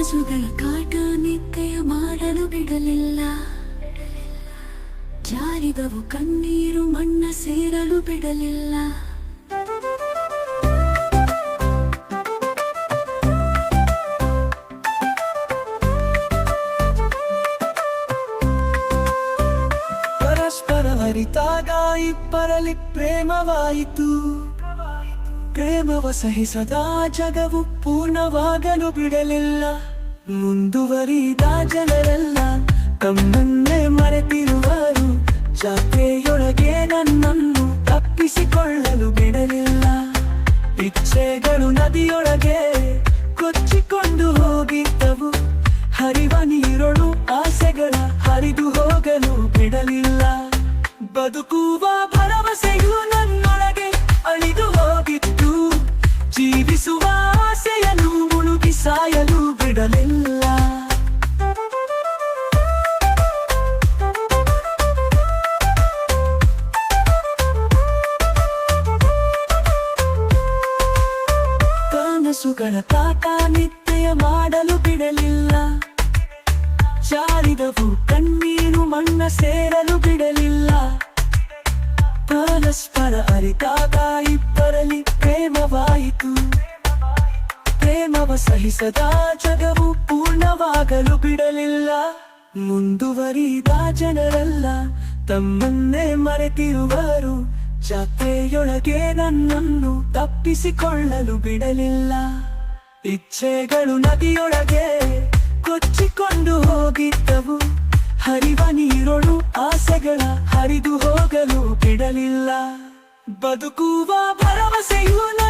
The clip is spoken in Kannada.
ಕನಸುಗಳ ಕಾಟ ನಿತ್ಯ ಮಾಡಲು ಬಿಡಲಿಲ್ಲ. ಜಾರಿದವು ಕಣ್ಣೀರು ಮಣ್ಣ ಸೇರಲು ಬಿಡಲಿಲ್ಲ. ಪರಸ್ಪರ ಅರಿತಾಗ ಇಬ್ಬರಲ್ಲಿ ಪ್ರೇಮವಾಯಿತು. ಪ್ರೇಮವ ಸಹಿಸದ ಜಗವು ಪೂರ್ಣವಾಗಲು ಬಿಡಲಿಲ್ಲ. ಮುಂದುವರಿದ ಜನರೆಲ್ಲ ತಮ್ಮನ್ನೇ ಮರೆತಿರುವರು. ಜಾತ್ರೆಯೊಳಗೆ ನನ್ನನ್ನು ತಪ್ಪಿಸಿಕೊಳ್ಳಲು ಬಿಡಲಿಲ್ಲ. ಇಚ್ಛೆಗಳು ನದಿಯೊಳಗೆ ಕೊಚ್ಚಿಕೊಂಡು ಹೋಗಿದ್ದವು. ಹರಿವ ನೀರೊಳು ಆಸೆಗಳ ಹರಿದು ಹೋಗಲು ಬಿಡಲಿಲ್ಲ. ಬದುಕುವ ಭರವಸೆಯು ನನ್ನೊಳಗೆ ಅಳಿದು ಹೋಗಿತ್ತು. ಜೀವಿಸುವ ಆಸೆಯನ್ನು ಮುಳುಗಿ ಸಾಯಲು ಬಿಡಲಿಲ್ಲ. ಕನಸುಗಳ ಕಾಟ ನಿತ್ಯ ಮಾಡಲು ಬಿಡಲಿಲ್ಲ. ಜಾರಿದವು ಕಣ್ಣೀರು ಮಣ್ಣ ಸೇರಲು ಬಿಡಲಿಲ್ಲ. ಪರಸ್ಪರ ಅರಿತಾಗ ಇಬ್ಬರಲ್ಲಿ ಪ್ರೇಮವಾಯಿತು. ಪ್ರೇಮವ ಸಹಿಸದ ಜಗವು ಪೂರ್ಣವಾಗಲು ಬಿಡಲಿಲ್ಲ. ಮುಂದುವರಿದ ಜನರೆಲ್ಲ ತಮ್ಮನ್ನೇ ಮರೆತಿರುವರು. ಜಾತ್ರೆಯೊಳಗೆ ನನ್ನನ್ನು ತಪ್ಪಿಸಿಕೊಳ್ಳಲು ಬಿಡಲಿಲ್ಲ. ಇಚ್ಛೆಗಳು ನದಿಯೊಳಗೆ ಕೊಚ್ಚಿಕೊಂಡು ಹೋಗಿದ್ದವು. ಹರಿವ ನೀರೊಳು ಆಸೆಗಳ ಹರಿದು ಹೋಗಲು ಬಿಡಲಿಲ್ಲ. ಬದುಕುವ ಭರವಸೆಯು